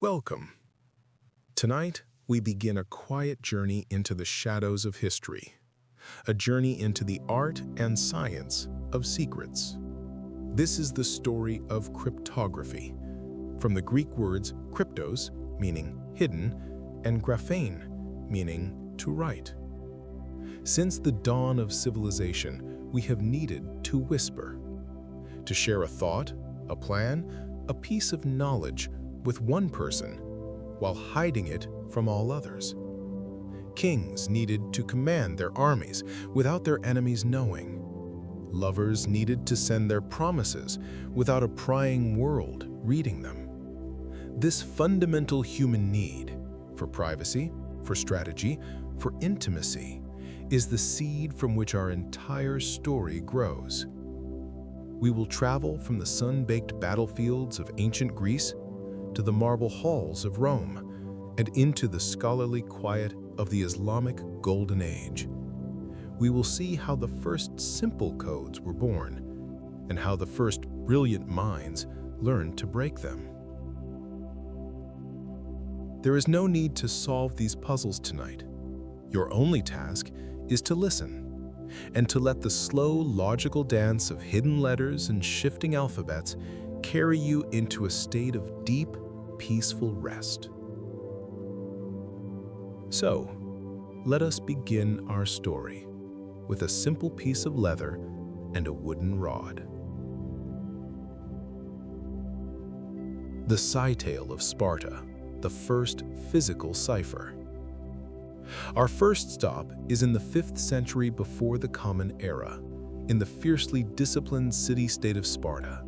Welcome. Tonight, we begin a quiet journey into the shadows of history, a journey into the art and science of secrets. This is the story of cryptography, from the Greek words kryptos, meaning hidden, and graphein, meaning to write. Since the dawn of civilization, we have needed to whisper, to share a thought, a plan, a piece of knowledge with one person, while hiding it from all others. Kings needed to command their armies without their enemies knowing. Lovers needed to send their promises without a prying world reading them. This fundamental human need for privacy, for strategy, for intimacy is the seed from which our entire story grows. We will travel from the sun-baked battlefields of ancient Greece to the marble halls of Rome, and into the scholarly quiet of the Islamic Golden Age. We will see how the first simple codes were born, and how the first brilliant minds learned to break them. There is no need to solve these puzzles tonight. Your only task is to listen, and to let the slow, logical dance of hidden letters and shifting alphabets carry you into a state of deep, peaceful rest. So, let us begin our story with a simple piece of leather and a wooden rod. The Citale of Sparta, the first physical cipher. Our first stop is in the 5th century before the Common Era, in the fiercely disciplined city-state of Sparta.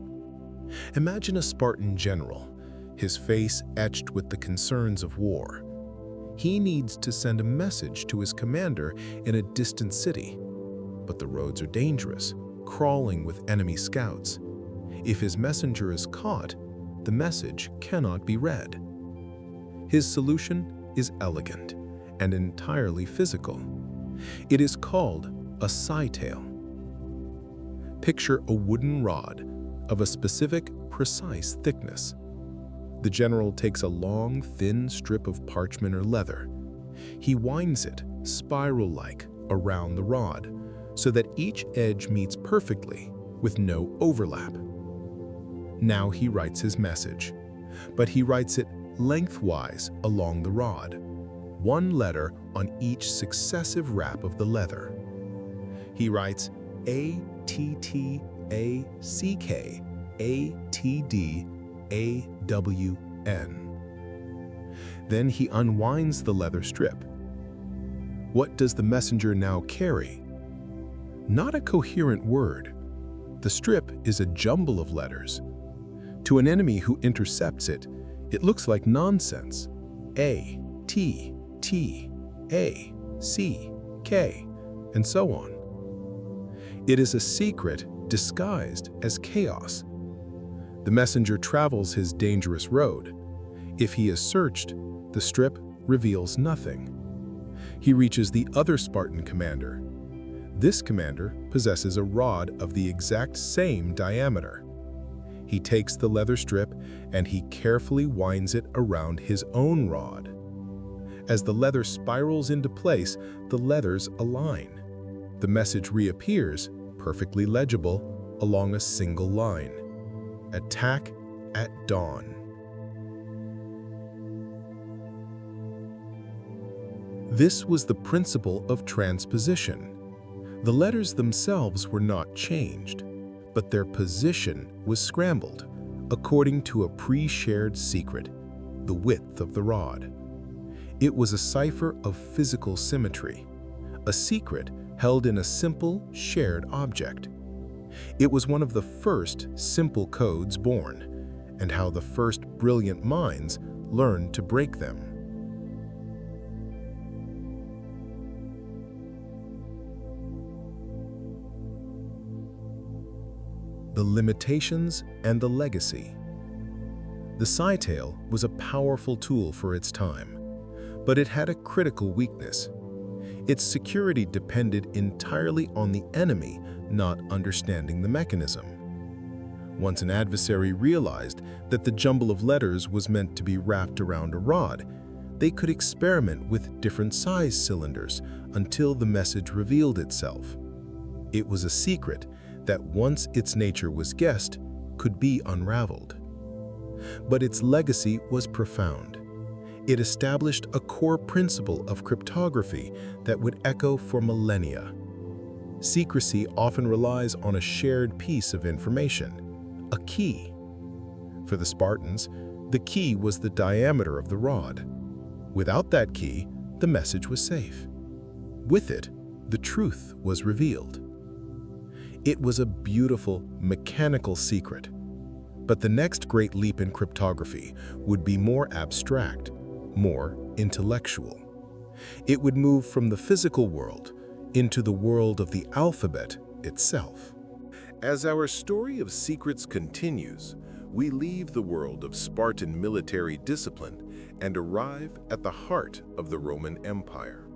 Imagine a Spartan general, his face etched with the concerns of war. He needs to send a message to his commander in a distant city, but the roads are dangerous, crawling with enemy scouts. If his messenger is caught, the message cannot be read. His solution is elegant and entirely physical. It is called a citale. Picture a wooden rod of a specific, precise thickness. The general takes a long, thin strip of parchment or leather. He winds it, spiral-like, around the rod, so that each edge meets perfectly, with no overlap. Now he writes his message, but he writes it lengthwise along the rod, one letter on each successive wrap of the leather. He writes A-T-T-A-C-K, A-T-D-A-W-N. Then he unwinds the leather strip. What does the messenger now carry? Not a coherent word. The strip is a jumble of letters. To an enemy who intercepts it, it looks like nonsense. A, T, T, A, C, K, and so on. It is a secret disguised as chaos. The messenger travels his dangerous road. If he is searched, the strip reveals nothing. He reaches the other Spartan commander. This commander possesses a rod of the exact same diameter. He takes the leather strip and he carefully winds it around his own rod. As the leather spirals into place, the letters align. The message reappears, perfectly legible, along a single line. Attack at dawn. This was the principle of transposition. The letters themselves were not changed, but their position was scrambled, according to a pre-shared secret, the width of the rod. It was a cipher of physical symmetry, a secret held in a simple, shared object. It was one of the first simple codes born, and how the first brilliant minds learned to break them. The limitations and the legacy. The citale was a powerful tool for its time, but it had a critical weakness. Its security depended entirely on the enemy not understanding the mechanism. Once an adversary realized that the jumble of letters was meant to be wrapped around a rod, they could experiment with different size cylinders until the message revealed itself. It was a secret that once its nature was guessed, could be unraveled. But its legacy was profound. It established a core principle of cryptography that would echo for millennia. Secrecy often relies on a shared piece of information, a key. For the Spartans, the key was the diameter of the rod. Without that key, the message was safe. With it, the truth was revealed. It was a beautiful, mechanical secret. But the next great leap in cryptography would be more abstract, more intellectual. It would move from the physical world into the world of the alphabet itself. As our story of secrets continues, we leave the world of Spartan military discipline and arrive at the heart of the Roman Empire.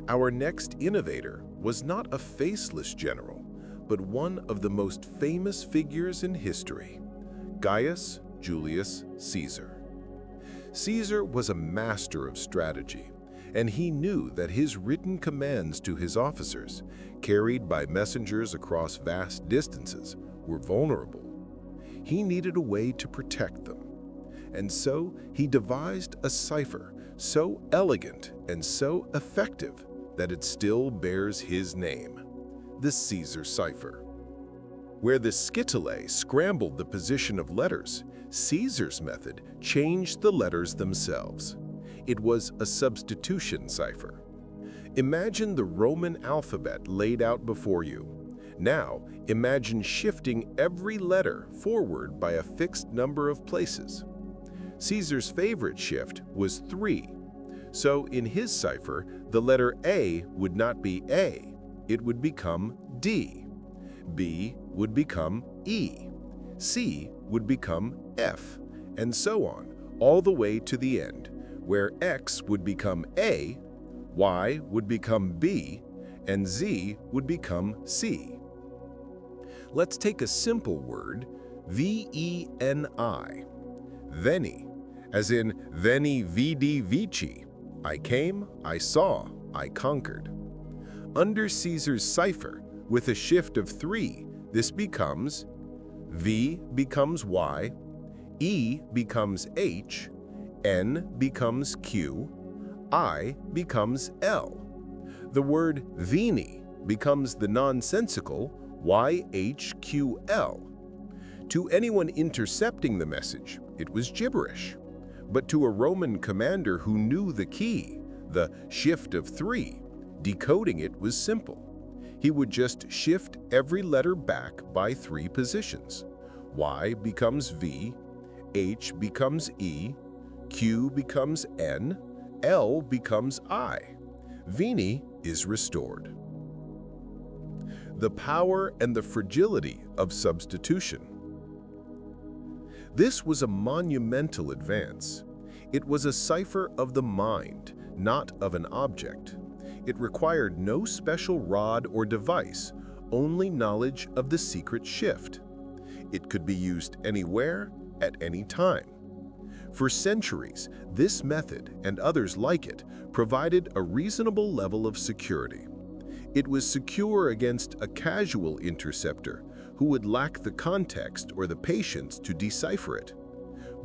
Our next innovator was not a faceless general, but one of the most famous figures in history, Gaius Julius Caesar. Caesar was a master of strategy, and he knew that his written commands to his officers, carried by messengers across vast distances, were vulnerable. He needed a way to protect them, and so he devised a cipher so elegant and so effective that it still bears his name, the Caesar cipher. Where the skytale scrambled the position of letters, Caesar's method changed the letters themselves. It was a substitution cipher. Imagine the Roman alphabet laid out before you. Now, imagine shifting every letter forward by a fixed number of places. Caesar's favorite shift was 3. So in his cipher, the letter A would not be A, it would become D. B would become E. C would become F, and so on, all the way to the end, where X would become A, Y would become B, and Z would become C. Let's take a simple word, V-E-N-I, Veni, as in Veni Vidi Vici, I came, I saw, I conquered. Under Caesar's cipher, with a shift of 3, this becomes V becomes Y, E becomes H, N becomes Q, I becomes L. The word Veni becomes the nonsensical YHQL. To anyone intercepting the message, it was gibberish. But to a Roman commander who knew the key, the shift of 3, decoding it was simple. He would just shift every letter back by 3 positions. Y becomes V, H becomes E, Q becomes N, L becomes I. Veni is restored. The power and the fragility of substitution. This was a monumental advance. It was a cipher of the mind, not of an object. It required no special rod or device, only knowledge of the secret shift. It could be used anywhere, at any time. For centuries, this method and others like it provided a reasonable level of security. It was secure against a casual interceptor who would lack the context or the patience to decipher it.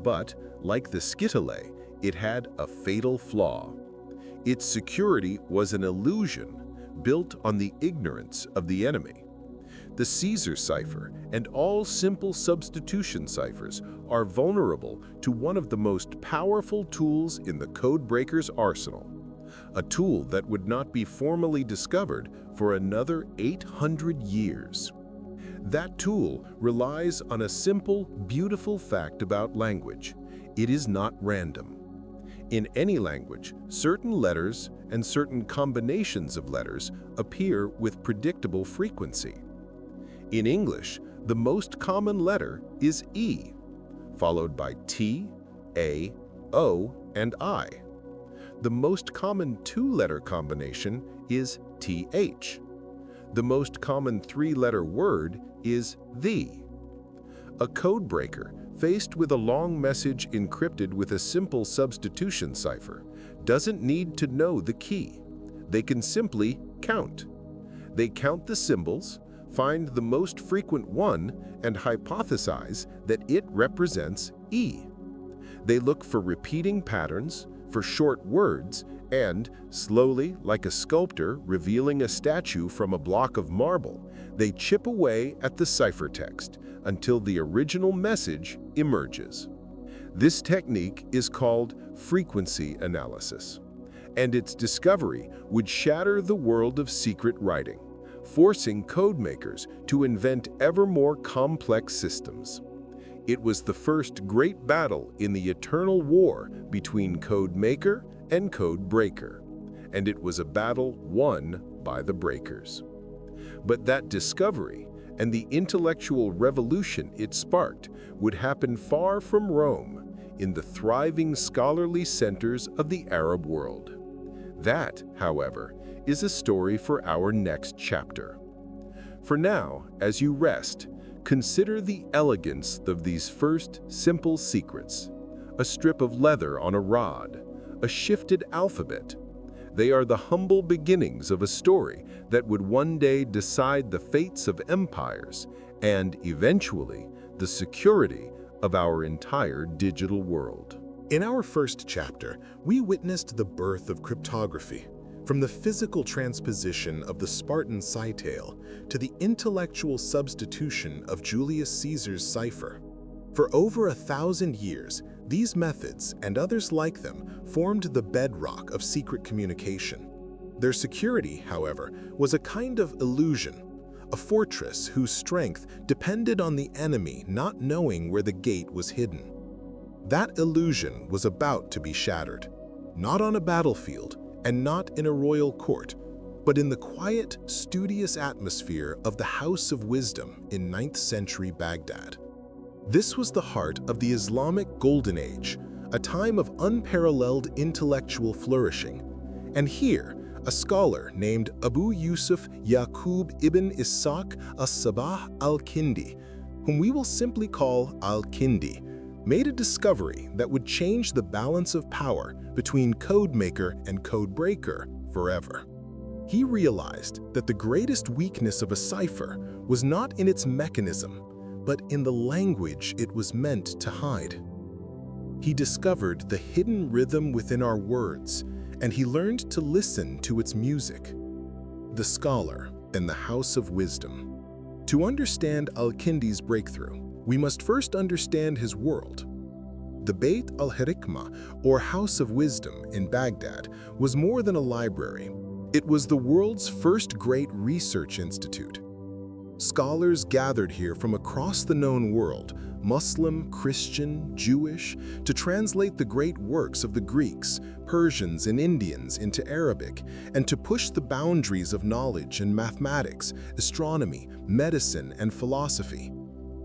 But, like the skytale, it had a fatal flaw. Its security was an illusion built on the ignorance of the enemy. The Caesar cipher and all simple substitution ciphers are vulnerable to one of the most powerful tools in the codebreakers' arsenal, a tool that would not be formally discovered for another 800 years. That tool relies on a simple, beautiful fact about language. It is not random. In any language, certain letters and certain combinations of letters appear with predictable frequency. In English, the most common letter is E, followed by T, A, O, and I. The most common 2-letter combination is TH. The most common 3-letter word is the. A codebreaker, faced with a long message encrypted with a simple substitution cipher, doesn't need to know the key. They can simply count. They count the symbols, find the most frequent one, and hypothesize that it represents E. They look for repeating patterns, for short words, and, slowly, like a sculptor revealing a statue from a block of marble, they chip away at the ciphertext until the original message emerges. This technique is called frequency analysis, and its discovery would shatter the world of secret writing, forcing codemakers to invent ever more complex systems. It was the first great battle in the eternal war between codemaker and codebreaker, and it was a battle won by the breakers. But that discovery and the intellectual revolution it sparked would happen far from Rome, in the thriving scholarly centers of the Arab world. That, however, is a story for our next chapter. For now, as you rest, consider the elegance of these first simple secrets: a strip of leather on a rod, a shifted alphabet. They are the humble beginnings of a story that would one day decide the fates of empires and, eventually, the security of our entire digital world. In our first chapter, we witnessed the birth of cryptography, from the physical transposition of the Spartan tale to the intellectual substitution of Julius Caesar's cipher. For over 1,000 years, these methods, and others like them, formed the bedrock of secret communication. Their security, however, was a kind of illusion, a fortress whose strength depended on the enemy not knowing where the gate was hidden. That illusion was about to be shattered, not on a battlefield and not in a royal court, but in the quiet, studious atmosphere of the House of Wisdom in 9th century Baghdad. This was the heart of the Islamic Golden Age, a time of unparalleled intellectual flourishing. And here, a scholar named Abu Yusuf Yaqub ibn Ishaq as-Sabah al-Kindi, whom we will simply call al-Kindi, made a discovery that would change the balance of power between codemaker and codebreaker forever. He realized that the greatest weakness of a cipher was not in its mechanism, but in the language it was meant to hide. He discovered the hidden rhythm within our words, and he learned to listen to its music. The scholar and the House of Wisdom. To understand al-Kindi's breakthrough, we must first understand his world. The Beit al-Hikmah, or House of Wisdom in Baghdad, was more than a library. It was the world's first great research institute. Scholars gathered here from across the known world, Muslim, Christian, Jewish, to translate the great works of the Greeks, Persians, and Indians into Arabic, and to push the boundaries of knowledge in mathematics, astronomy, medicine, and philosophy.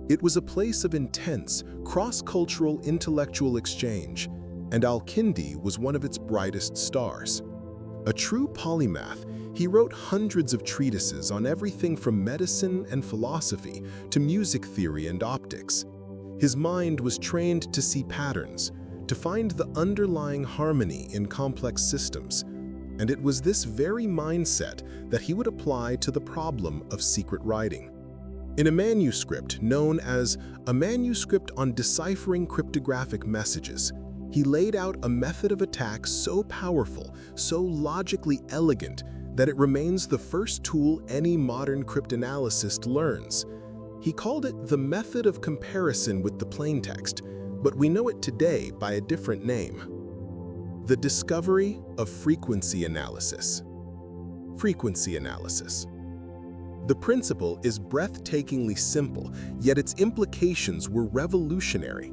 It was a place of intense, cross-cultural intellectual exchange, and al-Kindi was one of its brightest stars. A true polymath, he wrote hundreds of treatises on everything from medicine and philosophy to music theory and optics. His mind was trained to see patterns, to find the underlying harmony in complex systems, and it was this very mindset that he would apply to the problem of secret writing. In a manuscript known as A Manuscript on Deciphering Cryptographic Messages, he laid out a method of attack so powerful, so logically elegant, that it remains the first tool any modern cryptanalyst learns. He called it the method of comparison with the plaintext, but we know it today by a different name: the discovery of frequency analysis. Frequency analysis. The principle is breathtakingly simple, yet its implications were revolutionary.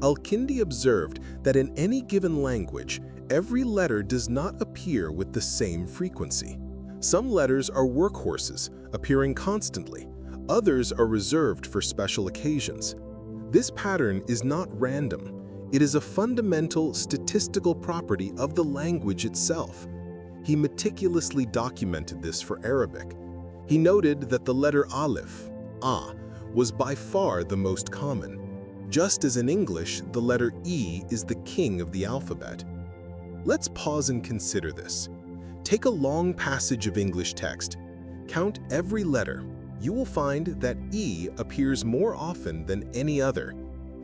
Al-Kindi observed that in any given language, every letter does not appear with the same frequency. Some letters are workhorses, appearing constantly. Others are reserved for special occasions. This pattern is not random. It is a fundamental statistical property of the language itself. He meticulously documented this for Arabic. He noted that the letter Aleph, A, was by far the most common. Just as in English, the letter E is the king of the alphabet. Let's pause and consider this. Take a long passage of English text. Count every letter. You will find that E appears more often than any other.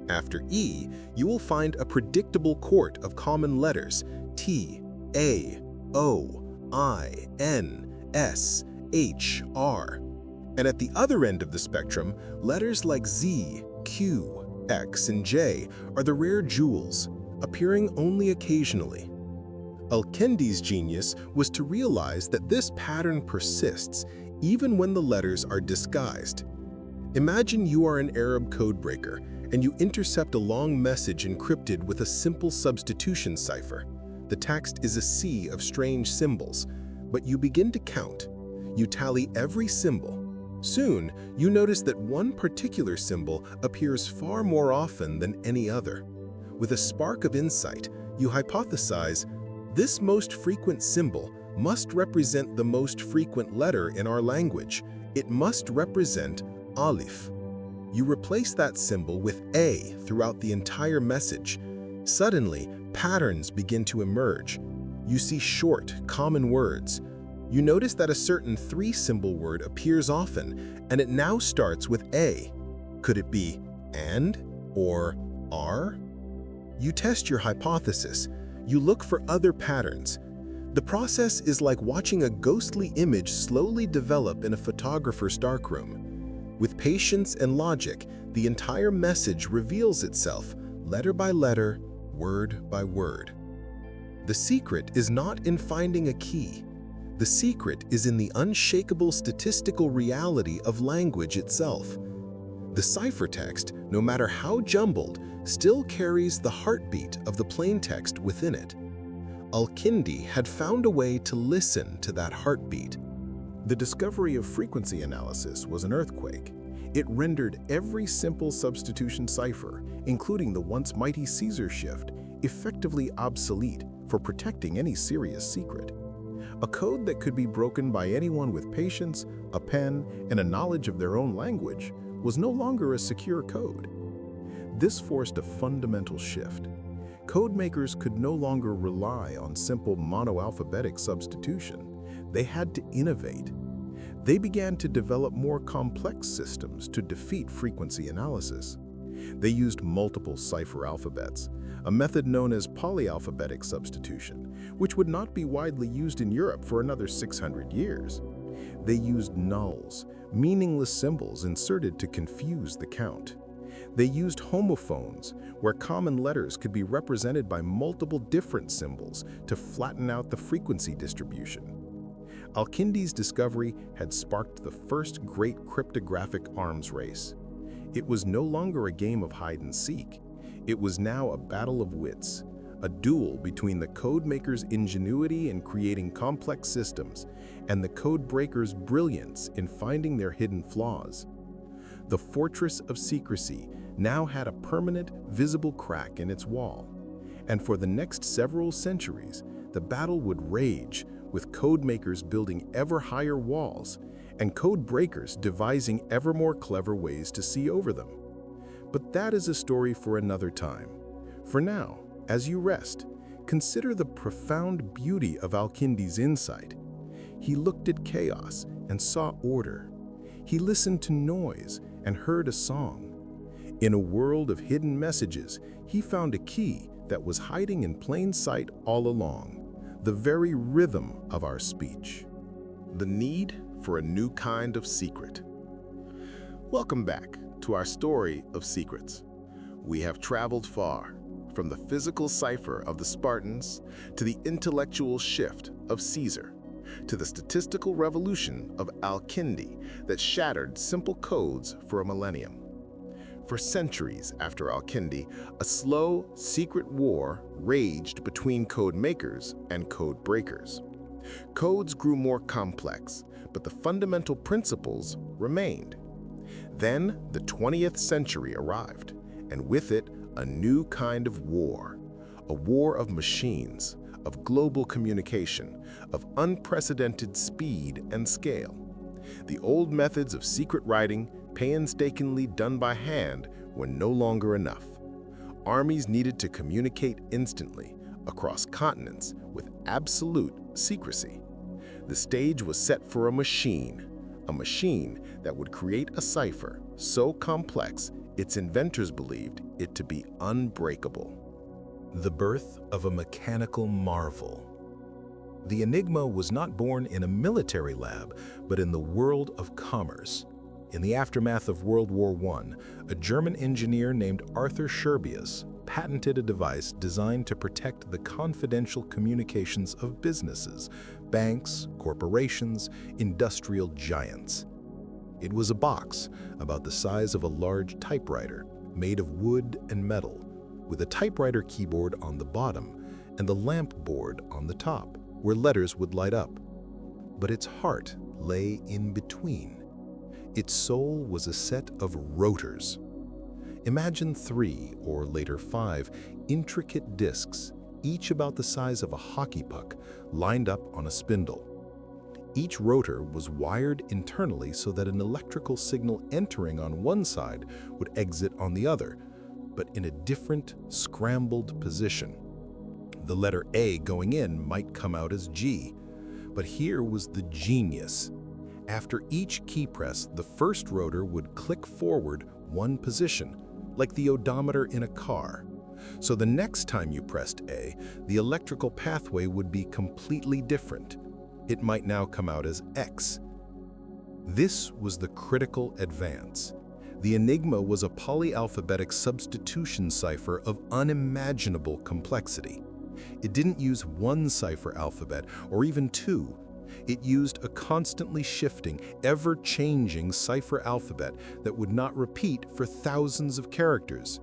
After E, you will find a predictable court of common letters: T, A, O, I, N, S, H, R. And at the other end of the spectrum, letters like Z, Q, X, and J are the rare jewels, appearing only occasionally. Al-Kindi's genius was to realize that this pattern persists even when the letters are disguised. Imagine you are an Arab codebreaker and you intercept a long message encrypted with a simple substitution cipher. The text is a sea of strange symbols, but you begin to count. You tally every symbol. Soon, you notice that one particular symbol appears far more often than any other. With a spark of insight, you hypothesize, this most frequent symbol must represent the most frequent letter in our language. It must represent Alif. You replace that symbol with A throughout the entire message. Suddenly, patterns begin to emerge. You see short, common words. You notice that a certain three-symbol word appears often, and it now starts with A. Could it be and or R? You test your hypothesis. You look for other patterns. The process is like watching a ghostly image slowly develop in a photographer's darkroom. With patience and logic, the entire message reveals itself, letter by letter, word by word. The secret is not in finding a key. The secret is in the unshakable statistical reality of language itself. The ciphertext, no matter how jumbled, still carries the heartbeat of the plaintext within it. Al-Kindi had found a way to listen to that heartbeat. The discovery of frequency analysis was an earthquake. It rendered every simple substitution cipher, including the once mighty Caesar shift, effectively obsolete for protecting any serious secret. A code that could be broken by anyone with patience, a pen, and a knowledge of their own language was no longer a secure code. This forced a fundamental shift. Codemakers could no longer rely on simple monoalphabetic substitution. They had to innovate. They began to develop more complex systems to defeat frequency analysis. They used multiple cipher alphabets, a method known as polyalphabetic substitution, which would not be widely used in Europe for another 600 years. They used nulls, meaningless symbols inserted to confuse the count. They used homophones, where common letters could be represented by multiple different symbols to flatten out the frequency distribution. Al-Kindi's discovery had sparked the first great cryptographic arms race. It was no longer a game of hide and seek. It was now a battle of wits, a duel between the codemakers' ingenuity in creating complex systems and the codebreakers' brilliance in finding their hidden flaws. The fortress of secrecy now had a permanent, visible crack in its wall, and for the next several centuries, the battle would rage, with codemakers building ever higher walls and codebreakers devising ever more clever ways to see over them. But that is a story for another time. For now, as you rest, consider the profound beauty of Al-Kindi's insight. He looked at chaos and saw order. He listened to noise and heard a song. In a world of hidden messages, he found a key that was hiding in plain sight all along, the very rhythm of our speech. The need for a new kind of secret. Welcome back to our story of secrets. We have traveled far, from the physical cipher of the Spartans to the intellectual shift of Caesar, to the statistical revolution of Al-Kindi that shattered simple codes for a millennium. For centuries after Al-Kindi, a slow, secret war raged between code makers and code breakers. Codes grew more complex, but the fundamental principles remained. Then the 20th century arrived, and with it, a new kind of war. A war of machines, of global communication, of unprecedented speed and scale. The old methods of secret writing, painstakingly done by hand, were no longer enough. Armies needed to communicate instantly across continents with absolute secrecy. The stage was set for a machine that would create a cipher so complex its inventors believed it to be unbreakable. The birth of a mechanical marvel. The Enigma was not born in a military lab, but in the world of commerce. In the aftermath of World War I, a German engineer named Arthur Scherbius patented a device designed to protect the confidential communications of businesses, banks, corporations, industrial giants. It was a box about the size of a large typewriter, made of wood and metal, with a typewriter keyboard on the bottom and the lamp board on the top, where letters would light up. But its heart lay in between. Its soul was a set of rotors. Imagine 3, or later 5, intricate discs, each about the size of a hockey puck, lined up on a spindle. Each rotor was wired internally so that an electrical signal entering on one side would exit on the other, but in a different, scrambled position. The letter A going in might come out as G, but here was the genius. After each key press, the first rotor would click forward one position, like the odometer in a car. So the next time you pressed A, the electrical pathway would be completely different. It might now come out as X. This was the critical advance. The Enigma was a polyalphabetic substitution cipher of unimaginable complexity. It didn't use one cipher alphabet or even 2. It used a constantly shifting, ever-changing cipher alphabet that would not repeat for thousands of characters.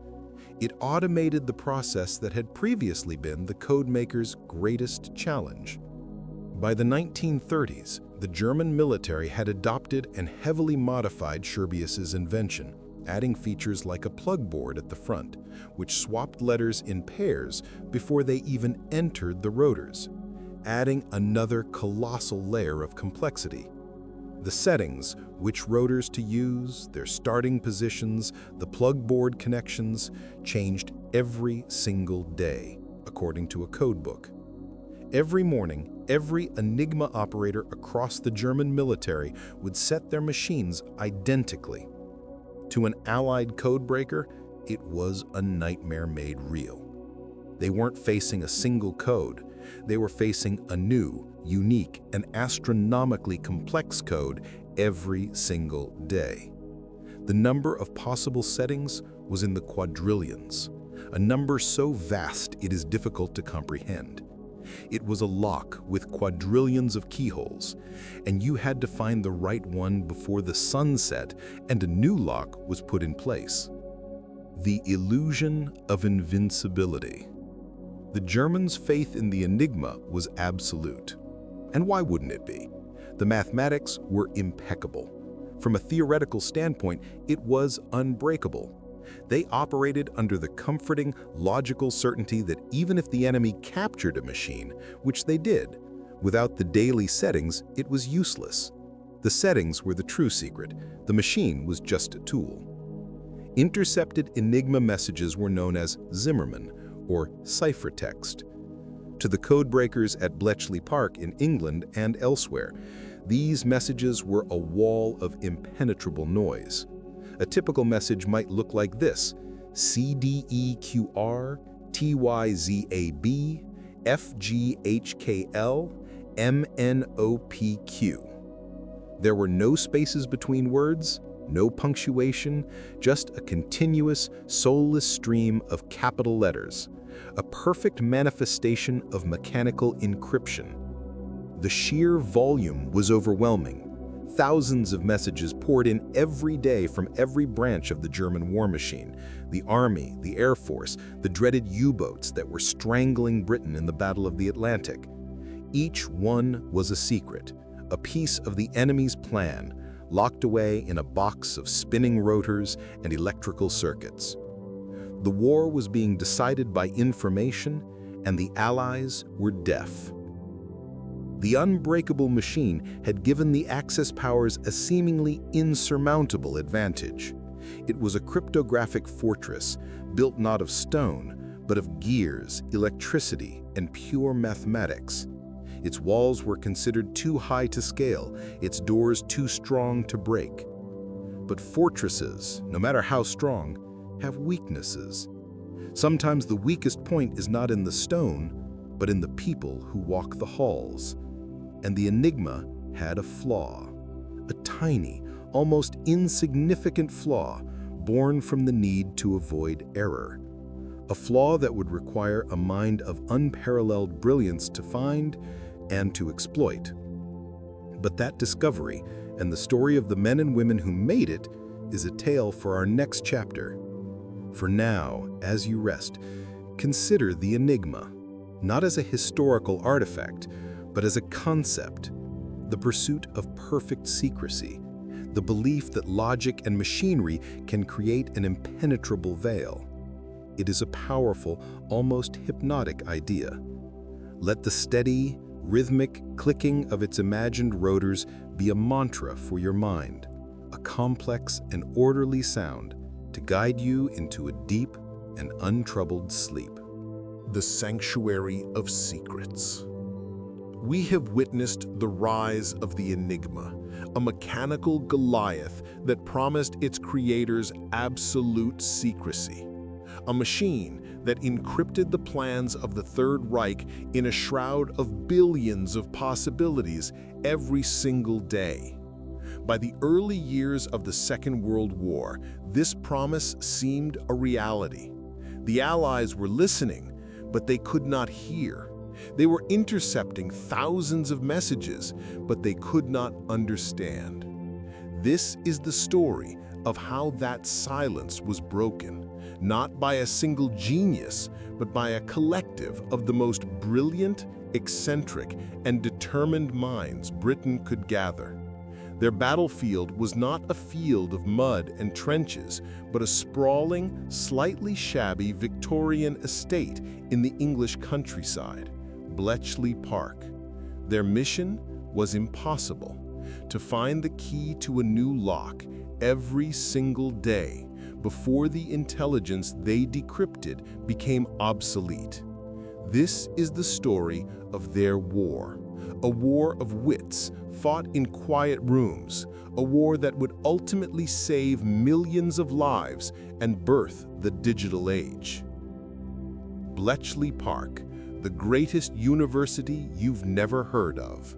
It automated the process that had previously been the codemaker's greatest challenge. By the 1930s, the German military had adopted and heavily modified Scherbius's invention, adding features like a plug board at the front, which swapped letters in pairs before they even entered the rotors, adding another colossal layer of complexity. The settings, which rotors to use, their starting positions, the plug board connections, changed every single day, according to a codebook. Every morning, every Enigma operator across the German military would set their machines identically. To an Allied codebreaker, it was a nightmare made real. They weren't facing a single code. They were facing a new, unique, and astronomically complex code every single day. The number of possible settings was in the quadrillions, a number so vast it is difficult to comprehend. It was a lock with quadrillions of keyholes, and you had to find the right one before the sun set and a new lock was put in place. The illusion of invincibility. The Germans' faith in the Enigma was absolute. And why wouldn't it be? The mathematics were impeccable. From a theoretical standpoint, it was unbreakable. They operated under the comforting, logical certainty that even if the enemy captured a machine, which they did, without the daily settings, it was useless. The settings were the true secret. The machine was just a tool. Intercepted Enigma messages were known as Zimmermann, or ciphertext. To the codebreakers at Bletchley Park in England and elsewhere, these messages were a wall of impenetrable noise. A typical message might look like this: CDEQR, TYZAB, FGHKL, MNOPQ. There were no spaces between words, no punctuation, just a continuous, soulless stream of capital letters, a perfect manifestation of mechanical encryption. The sheer volume was overwhelming. Thousands of messages poured in every day from every branch of the German war machine: the Army, the Air Force, the dreaded U-boats that were strangling Britain in the Battle of the Atlantic. Each one was a secret, a piece of the enemy's plan, locked away in a box of spinning rotors and electrical circuits. The war was being decided by information, and the Allies were deaf. The unbreakable machine had given the Axis powers a seemingly insurmountable advantage. It was a cryptographic fortress built not of stone, but of gears, electricity, and pure mathematics. Its walls were considered too high to scale, its doors too strong to break. But fortresses, no matter how strong, have weaknesses. Sometimes the weakest point is not in the stone, but in the people who walk the halls. And the Enigma had a flaw, a tiny, almost insignificant flaw born from the need to avoid error. A flaw that would require a mind of unparalleled brilliance to find and to exploit. But that discovery and the story of the men and women who made it is a tale for our next chapter. For now, as you rest, consider the Enigma, not as a historical artifact, but as a concept, the pursuit of perfect secrecy, the belief that logic and machinery can create an impenetrable veil. It is a powerful, almost hypnotic idea. Let the steady, rhythmic clicking of its imagined rotors be a mantra for your mind, a complex and orderly sound to guide you into a deep and untroubled sleep. The Sanctuary of Secrets. We have witnessed the rise of the Enigma, a mechanical Goliath that promised its creators absolute secrecy. A machine that encrypted the plans of the Third Reich in a shroud of billions of possibilities every single day. By the early years of the Second World War, this promise seemed a reality. The Allies were listening, but they could not hear. They were intercepting thousands of messages, but they could not understand. This is the story of how that silence was broken, not by a single genius, but by a collective of the most brilliant, eccentric, and determined minds Britain could gather. Their battlefield was not a field of mud and trenches, but a sprawling, slightly shabby Victorian estate in the English countryside, Bletchley Park. Their mission was impossible: to find the key to a new lock every single day before the intelligence they decrypted became obsolete. This is the story of their war, a war of wits fought in quiet rooms, a war that would ultimately save millions of lives and birth the digital age. Bletchley Park, the greatest university you've never heard of.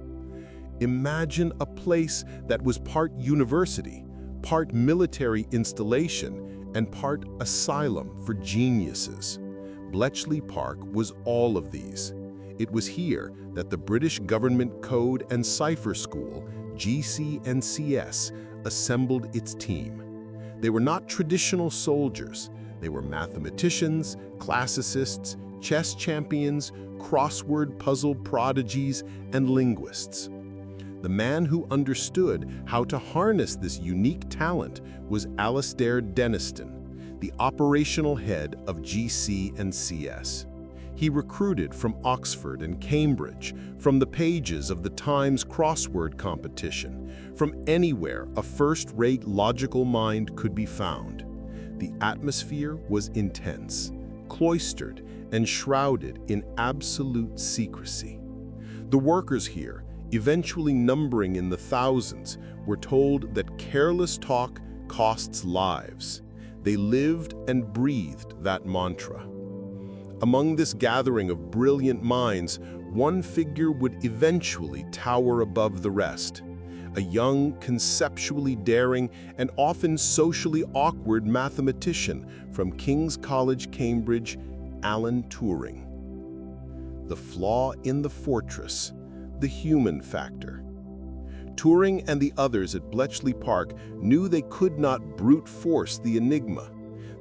Imagine a place that was part university, part military installation, and part asylum for geniuses. Bletchley Park was all of these. It was here that the British Government Code and Cipher School, GC&CS, assembled its team. They were not traditional soldiers. They were mathematicians, classicists, chess champions, crossword puzzle prodigies, and linguists. The man who understood how to harness this unique talent was Alasdair Denniston, the operational head of GC&CS. He recruited from Oxford and Cambridge, from the pages of the Times crossword competition, from anywhere a first-rate logical mind could be found. The atmosphere was intense, cloistered, and shrouded in absolute secrecy. The workers here, eventually numbering in the thousands, were told that careless talk costs lives. They lived and breathed that mantra. Among this gathering of brilliant minds, one figure would eventually tower above the rest. A young, conceptually daring, and often socially awkward mathematician from King's College, Cambridge, Alan Turing. The flaw in the fortress, the human factor. Turing and the others at Bletchley Park knew they could not brute force the Enigma.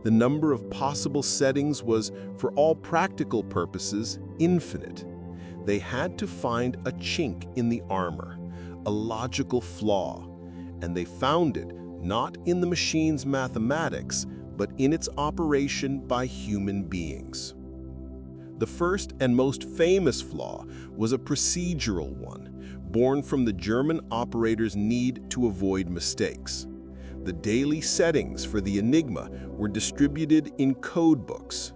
The number of possible settings was, for all practical purposes, infinite. They had to find a chink in the armor, a logical flaw, and they found it not in the machine's mathematics, but in its operation by human beings. The first and most famous flaw was a procedural one, born from the German operator's need to avoid mistakes. The daily settings for the Enigma were distributed in code books.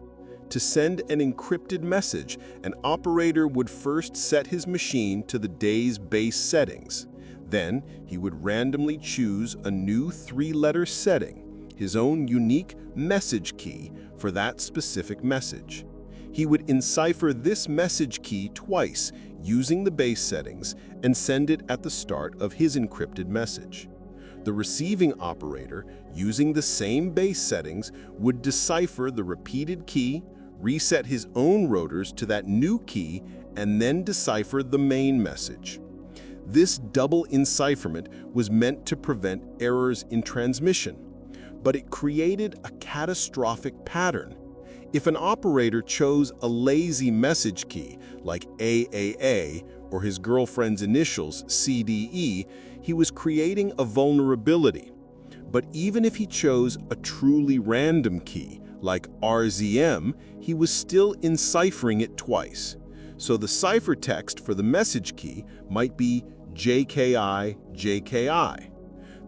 To send an encrypted message, an operator would first set his machine to the day's base settings. Then, he would randomly choose a new 3-letter setting, his own unique message key for that specific message. He would encipher this message key twice using the base settings and send it at the start of his encrypted message. The receiving operator, using the same base settings, would decipher the repeated key, reset his own rotors to that new key, and then decipher the main message. This double encipherment was meant to prevent errors in transmission, but it created a catastrophic pattern. If an operator chose a lazy message key, like AAA, or his girlfriend's initials, CDE, he was creating a vulnerability. But even if he chose a truly random key, like RZM, he was still enciphering it twice. So the ciphertext for the message key might be JKI, JKI.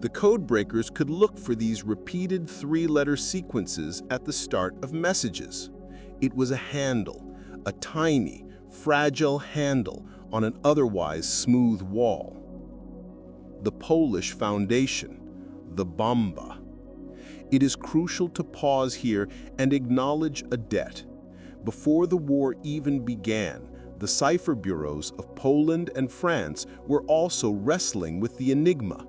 The codebreakers could look for these repeated 3-letter sequences at the start of messages. It was a handle, a tiny, fragile handle on an otherwise smooth wall. The Polish foundation, the bomba. It is crucial to pause here and acknowledge a debt. Before the war even began, the cipher bureaus of Poland and France were also wrestling with the Enigma.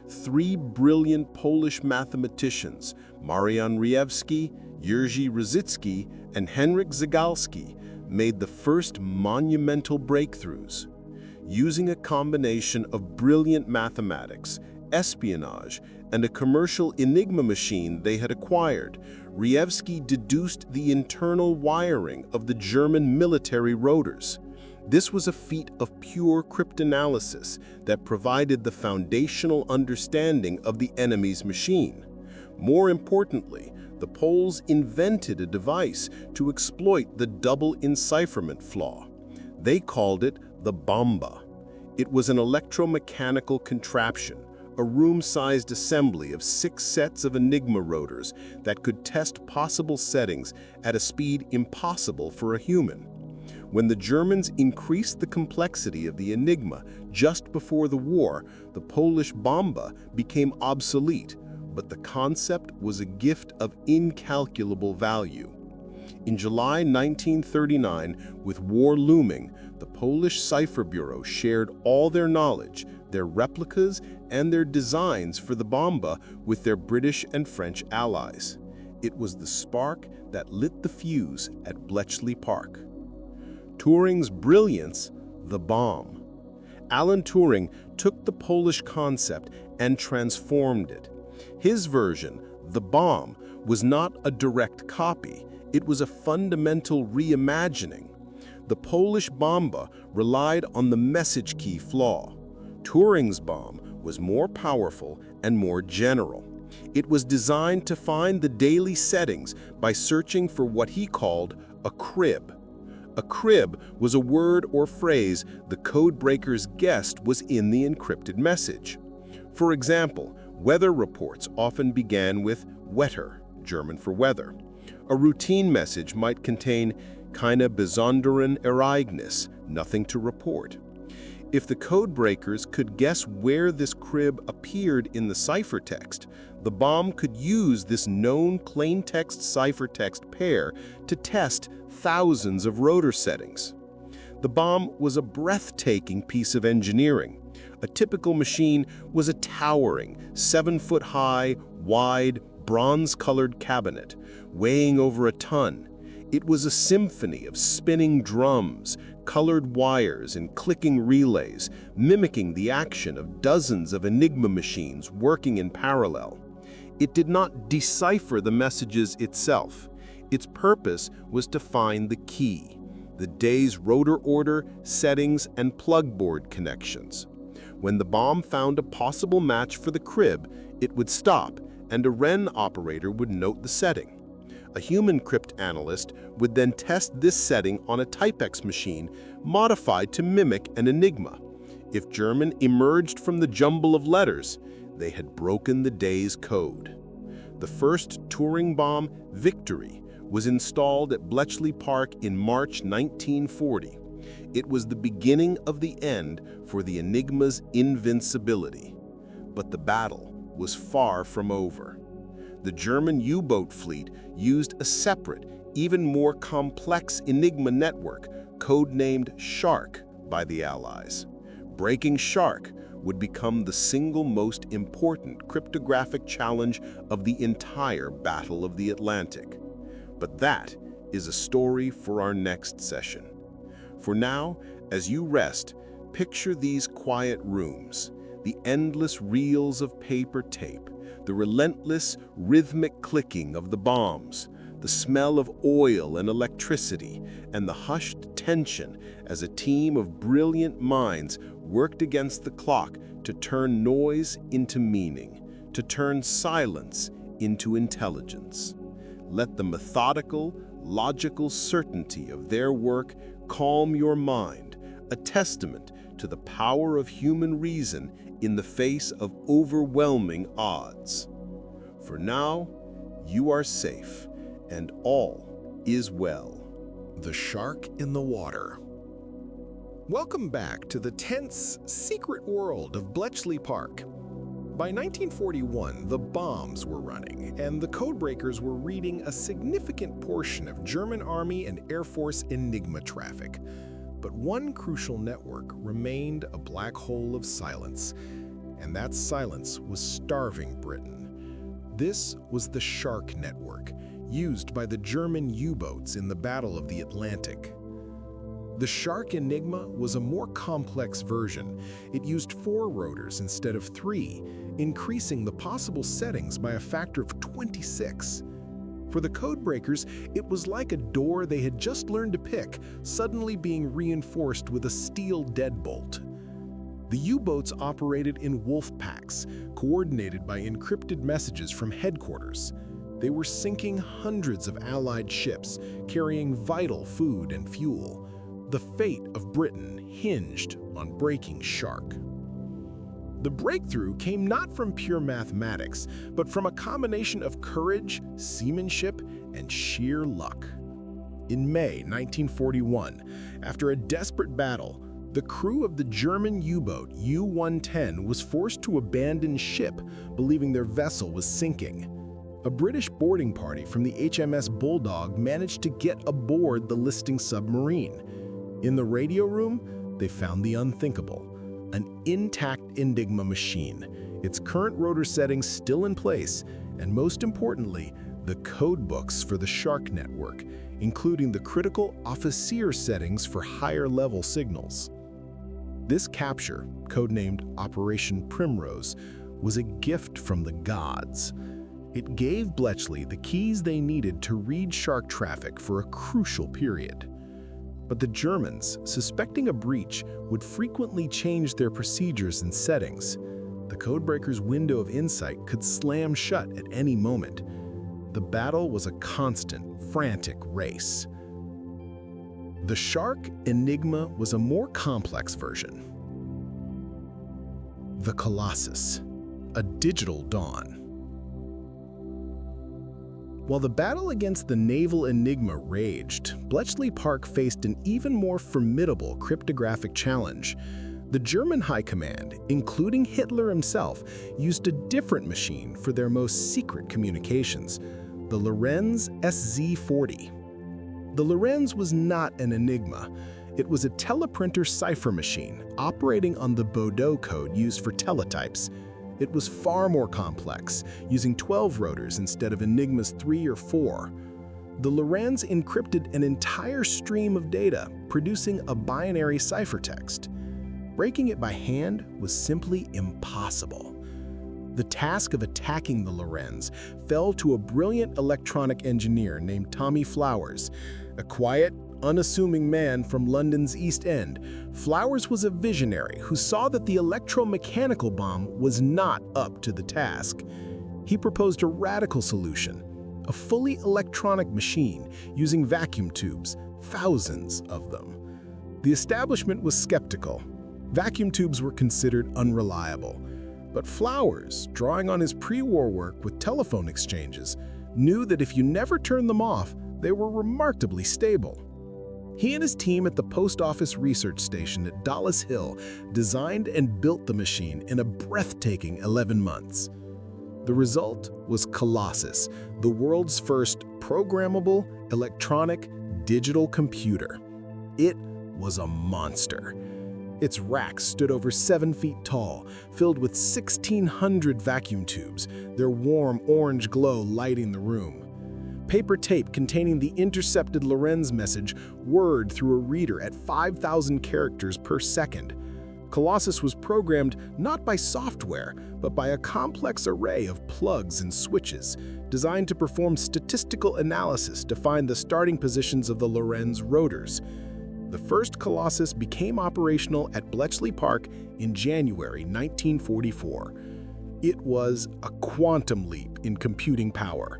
3 brilliant Polish mathematicians, Marian Rejewski, Jerzy Rzycki, and Henryk Zygalski, made the first monumental breakthroughs. Using a combination of brilliant mathematics, espionage, and a commercial Enigma machine they had acquired, Rejewski deduced the internal wiring of the German military rotors. This was a feat of pure cryptanalysis that provided the foundational understanding of the enemy's machine. More importantly, the Poles invented a device to exploit the double encipherment flaw. They called it the bomba. It was an electromechanical contraption, a room-sized assembly of 6 sets of Enigma rotors that could test possible settings at a speed impossible for a human. When the Germans increased the complexity of the Enigma just before the war, the Polish bomba became obsolete, but the concept was a gift of incalculable value. In July 1939, with war looming, the Polish Cipher Bureau shared all their knowledge, their replicas, and their designs for the bomba with their British and French allies. It was the spark that lit the fuse at Bletchley Park. Turing's brilliance, the bomb. Alan Turing took the Polish concept and transformed it. His version, the bomb, was not a direct copy. It was a fundamental reimagining. The Polish bomba relied on the message key flaw. Turing's bomb was more powerful and more general. It was designed to find the daily settings by searching for what he called a crib. A crib was a word or phrase the codebreakers guessed was in the encrypted message. For example, weather reports often began with Wetter, German for weather. A routine message might contain keine besonderen Ereignis, nothing to report. If the codebreakers could guess where this crib appeared in the ciphertext, the bomb could use this known plaintext ciphertext pair to test thousands of rotor settings. The bomb was a breathtaking piece of engineering. A typical machine was a towering, 7-foot-high, wide, bronze-colored cabinet, weighing over a ton. It was a symphony of spinning drums, colored wires, and clicking relays, mimicking the action of dozens of Enigma machines working in parallel. It did not decipher the messages itself. Its purpose was to find the key, the day's rotor order, settings, and plugboard connections. When the bomb found a possible match for the crib, it would stop, and a Wren operator would note the setting. A human cryptanalyst would then test this setting on a Typex machine modified to mimic an Enigma. If German emerged from the jumble of letters, they had broken the day's code. The first Turing bomb, Victory, was installed at Bletchley Park in March 1940. It was the beginning of the end for the Enigma's invincibility. But the battle was far from over. The German U-boat fleet used a separate, even more complex Enigma network, codenamed Shark by the Allies. Breaking Shark would become the single most important cryptographic challenge of the entire Battle of the Atlantic. But that is a story for our next session. For now, as you rest, picture these quiet rooms, the endless reels of paper tape, the relentless rhythmic clicking of the bombs, the smell of oil and electricity, and the hushed tension as a team of brilliant minds worked against the clock to turn noise into meaning, to turn silence into intelligence. Let the methodical, logical certainty of their work calm your mind, a testament to the power of human reason in the face of overwhelming odds. For now, you are safe, and all is well. The Shark in the Water. Welcome back to the tense, secret world of Bletchley Park. By 1941, the bombs were running, and the codebreakers were reading a significant portion of German Army and Air Force Enigma traffic. But one crucial network remained a black hole of silence, and that silence was starving Britain. This was the Shark network, used by the German U-boats in the Battle of the Atlantic. The Shark Enigma was a more complex version. It used 4 rotors instead of 3, increasing the possible settings by a factor of 26. For the codebreakers, it was like a door they had just learned to pick, suddenly being reinforced with a steel deadbolt. The U-boats operated in wolf packs, coordinated by encrypted messages from headquarters. They were sinking hundreds of Allied ships, carrying vital food and fuel. The fate of Britain hinged on breaking Shark. The breakthrough came not from pure mathematics, but from a combination of courage, seamanship, and sheer luck. In May 1941, after a desperate battle, the crew of the German U-boat U-110 was forced to abandon ship, believing their vessel was sinking. A British boarding party from the HMS Bulldog managed to get aboard the listing submarine. In the radio room, they found the unthinkable. An intact Enigma machine, its current rotor settings still in place, and most importantly, the code books for the Shark network, including the critical officer settings for higher-level signals. This capture, codenamed Operation Primrose, was a gift from the gods. It gave Bletchley the keys they needed to read Shark traffic for a crucial period. But the Germans, suspecting a breach, would frequently change their procedures and settings. The codebreakers' window of insight could slam shut at any moment. The battle was a constant, frantic race. The Shark Enigma was a more complex version. The Colossus, a digital dawn. While the battle against the naval Enigma raged, Bletchley Park faced an even more formidable cryptographic challenge. The German High Command, including Hitler himself, used a different machine for their most secret communications, the Lorenz SZ-40. The Lorenz was not an Enigma. It was a teleprinter cipher machine operating on the Bordeaux code used for teletypes. It was far more complex, using 12 rotors instead of Enigma's 3 or 4. The Lorenz encrypted an entire stream of data, producing a binary ciphertext. Breaking it by hand was simply impossible. The task of attacking the Lorenz fell to a brilliant electronic engineer named Tommy Flowers, a quiet, unassuming man from London's East End. Flowers was a visionary who saw that the electromechanical bomb was not up to the task. He proposed a radical solution, a fully electronic machine using vacuum tubes, thousands of them. The establishment was skeptical. Vacuum tubes were considered unreliable. But Flowers, drawing on his pre-war work with telephone exchanges, knew that if you never turned them off, they were remarkably stable. He and his team at the Post Office Research Station at Dollis Hill designed and built the machine in a breathtaking 11 months. The result was Colossus, the world's first programmable, electronic, digital computer. It was a monster. Its rack stood over 7 feet tall, filled with 1,600 vacuum tubes, their warm orange glow lighting the room. Paper tape containing the intercepted Lorenz message whirred through a reader at 5,000 characters per second. Colossus was programmed not by software, but by a complex array of plugs and switches, designed to perform statistical analysis to find the starting positions of the Lorenz rotors. The first Colossus became operational at Bletchley Park in January 1944. It was a quantum leap in computing power.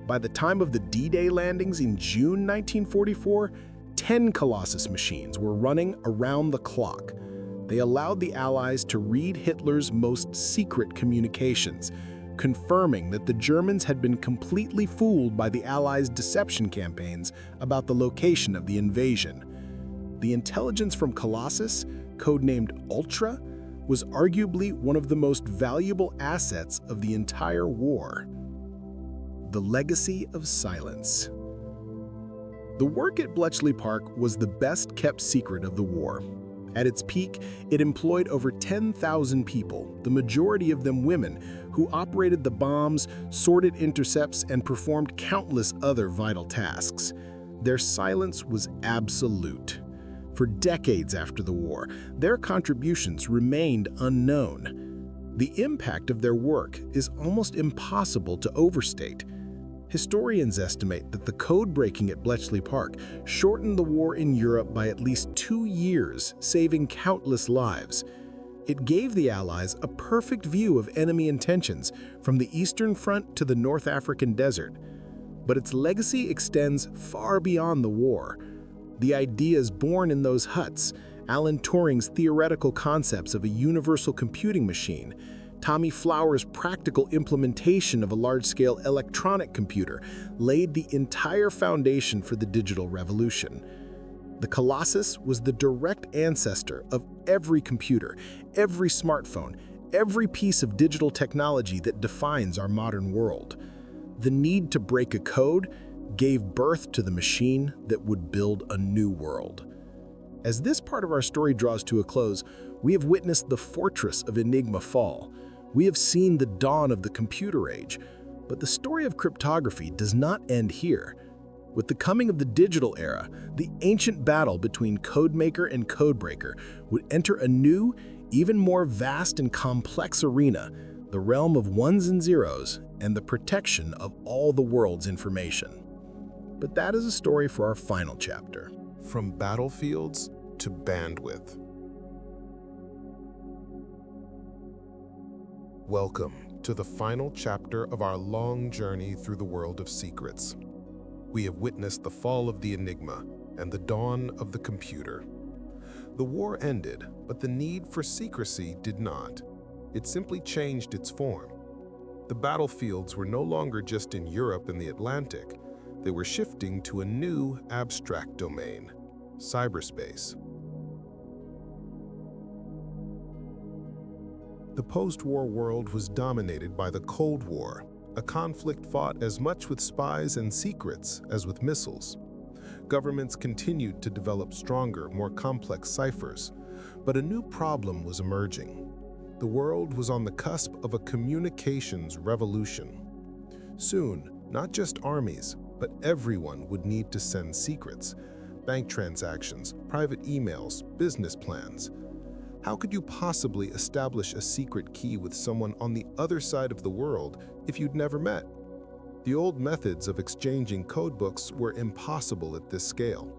By the time of the D-Day landings in June 1944, 10 Colossus machines were running around the clock. They allowed the Allies to read Hitler's most secret communications, confirming that the Germans had been completely fooled by the Allies' deception campaigns about the location of the invasion. The intelligence from Colossus, codenamed Ultra, was arguably one of the most valuable assets of the entire war. The legacy of silence. The work at Bletchley Park was the best-kept secret of the war. At its peak, it employed over 10,000 people, the majority of them women, who operated the bombs, sorted intercepts, and performed countless other vital tasks. Their silence was absolute. For decades after the war, their contributions remained unknown. The impact of their work is almost impossible to overstate. Historians estimate that the code breaking at Bletchley Park shortened the war in Europe by at least 2 years, saving countless lives. It gave the Allies a perfect view of enemy intentions from the Eastern Front to the North African desert. But its legacy extends far beyond the war. The ideas born in those huts, Alan Turing's theoretical concepts of a universal computing machine, Tommy Flowers' practical implementation of a large-scale electronic computer, laid the entire foundation for the digital revolution. The Colossus was the direct ancestor of every computer, every smartphone, every piece of digital technology that defines our modern world. The need to break a code gave birth to the machine that would build a new world. As this part of our story draws to a close, we have witnessed the fortress of Enigma fall. We have seen the dawn of the computer age, but the story of cryptography does not end here. With the coming of the digital era, the ancient battle between codemaker and codebreaker would enter a new, even more vast and complex arena, the realm of ones and zeros and the protection of all the world's information. But that is a story for our final chapter. From battlefields to bandwidth. Welcome to the final chapter of our long journey through the world of secrets. We have witnessed the fall of the Enigma and the dawn of the computer. The war ended, but the need for secrecy did not. It simply changed its form. The battlefields were no longer just in Europe and the Atlantic. They were shifting to a new abstract domain, cyberspace. The post-war world was dominated by the Cold War, a conflict fought as much with spies and secrets as with missiles. Governments continued to develop stronger, more complex ciphers, but a new problem was emerging. The world was on the cusp of a communications revolution. Soon, not just armies, but everyone would need to send secrets, bank transactions, private emails, business plans. How could you possibly establish a secret key with someone on the other side of the world if you'd never met? The old methods of exchanging codebooks were impossible at this scale.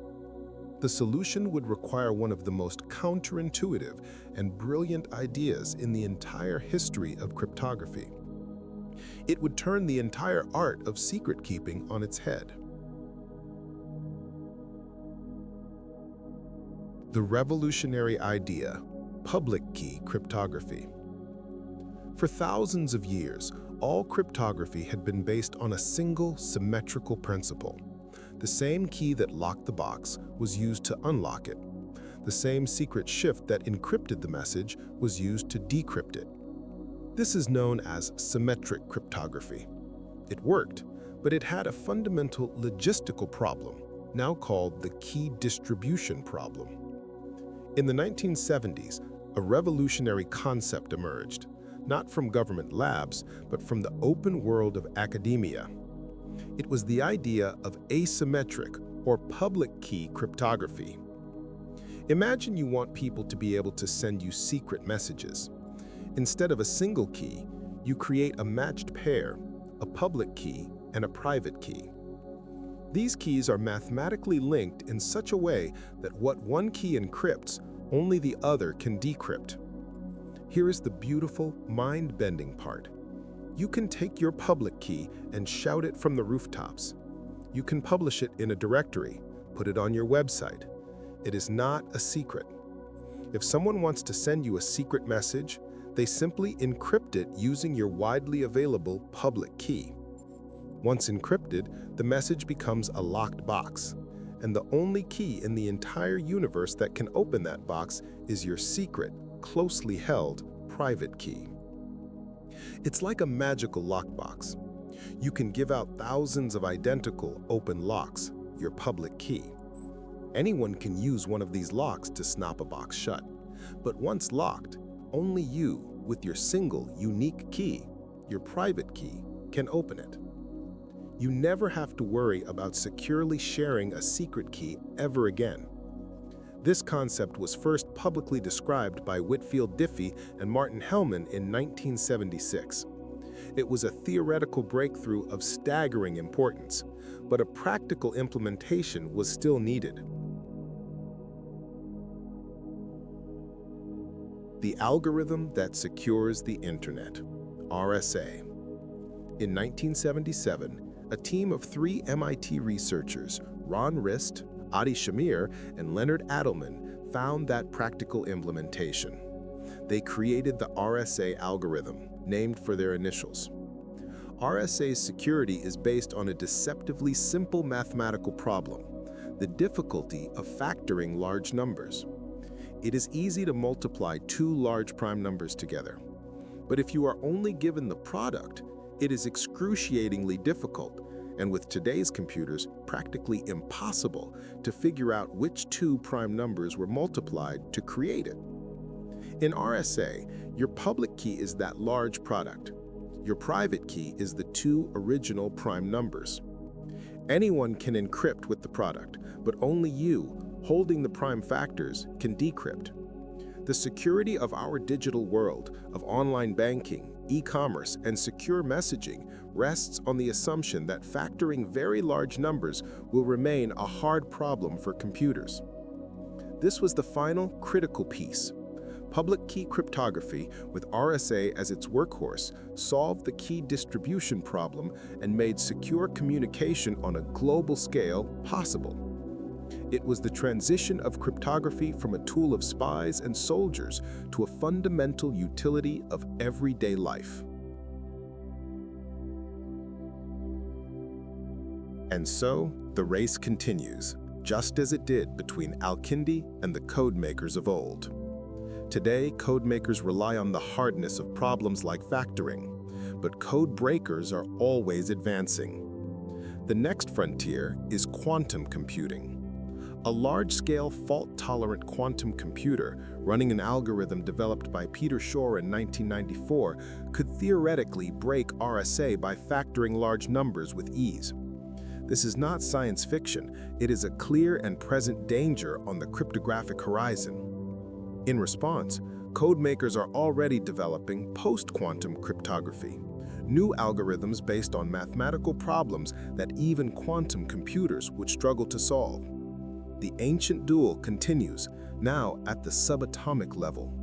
The solution would require one of the most counterintuitive and brilliant ideas in the entire history of cryptography. it would turn the entire art of secret-keeping on its head. The revolutionary idea, public key cryptography. For thousands of years, all cryptography had been based on a single symmetrical principle. The same key that locked the box was used to unlock it. The same secret shift that encrypted the message was used to decrypt it. This is known as symmetric cryptography. It worked, but it had a fundamental logistical problem, now called the key distribution problem. In the 1970s, a revolutionary concept emerged, not from government labs, but from the open world of academia. It was the idea of asymmetric or public key cryptography. Imagine you want people to be able to send you secret messages. Instead of a single key, you create a matched pair, a public key and a private key. These keys are mathematically linked in such a way that what one key encrypts, only the other can decrypt. Here is the beautiful, mind-bending part. You can take your public key and shout it from the rooftops. You can publish it in a directory, put it on your website. It is not a secret. If someone wants to send you a secret message, they simply encrypt it using your widely available public key. Once encrypted, the message becomes a locked box, and the only key in the entire universe that can open that box is your secret, closely held, private key. It's like a magical lockbox. You can give out thousands of identical open locks, your public key. Anyone can use one of these locks to snap a box shut. But once locked, only you, with your single, unique key, your private key, can open it. You never have to worry about securely sharing a secret key ever again. This concept was first publicly described by Whitfield Diffie and Martin Hellman in 1976. It was a theoretical breakthrough of staggering importance, but a practical implementation was still needed. The algorithm that secures the internet, RSA. In 1977, a team of 3 MIT researchers, Ron Rist, Adi Shamir, and Leonard Adelman, found that practical implementation. They created the RSA algorithm, named for their initials. RSA's security is based on a deceptively simple mathematical problem, the difficulty of factoring large numbers. It is easy to multiply 2 large prime numbers together. But if you are only given the product, it is excruciatingly difficult, and with today's computers, practically impossible to figure out which 2 prime numbers were multiplied to create it. In RSA, your public key is that large product. Your private key is the 2 original prime numbers. Anyone can encrypt with the product, but only you, holding the prime factors, can decrypt. The security of our digital world, of online banking, e-commerce, and secure messaging rests on the assumption that factoring very large numbers will remain a hard problem for computers. This was the final critical piece. Public key cryptography, with RSA as its workhorse, solved the key distribution problem and made secure communication on a global scale possible. It was the transition of cryptography from a tool of spies and soldiers to a fundamental utility of everyday life. And so, the race continues, just as it did between Al-Kindi and the codemakers of old. Today, codemakers rely on the hardness of problems like factoring, but code breakers are always advancing. The next frontier is quantum computing. A large-scale, fault-tolerant quantum computer running an algorithm developed by Peter Shor in 1994 could theoretically break RSA by factoring large numbers with ease. This is not science fiction, it is a clear and present danger on the cryptographic horizon. In response, codemakers are already developing post-quantum cryptography, new algorithms based on mathematical problems that even quantum computers would struggle to solve. The ancient duel continues, now at the subatomic level.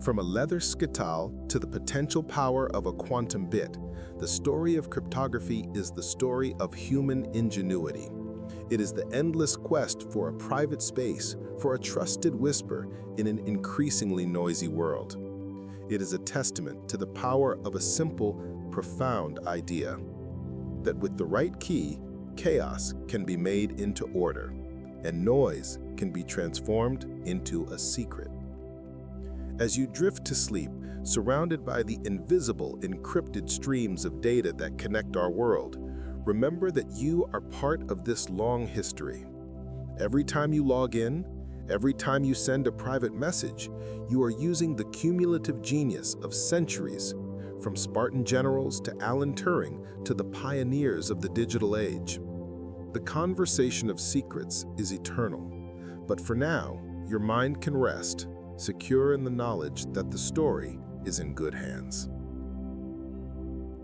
From a leather skittle to the potential power of a quantum bit, the story of cryptography is the story of human ingenuity. It is the endless quest for a private space, for a trusted whisper in an increasingly noisy world. It is a testament to the power of a simple, profound idea, that with the right key, chaos can be made into order, and noise can be transformed into a secret. As you drift to sleep, surrounded by the invisible, encrypted streams of data that connect our world, remember that you are part of this long history. Every time you log in, every time you send a private message, you are using the cumulative genius of centuries, from Spartan generals to Alan Turing to the pioneers of the digital age. The conversation of secrets is eternal, but for now, your mind can rest, secure in the knowledge that the story is in good hands.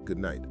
Good night.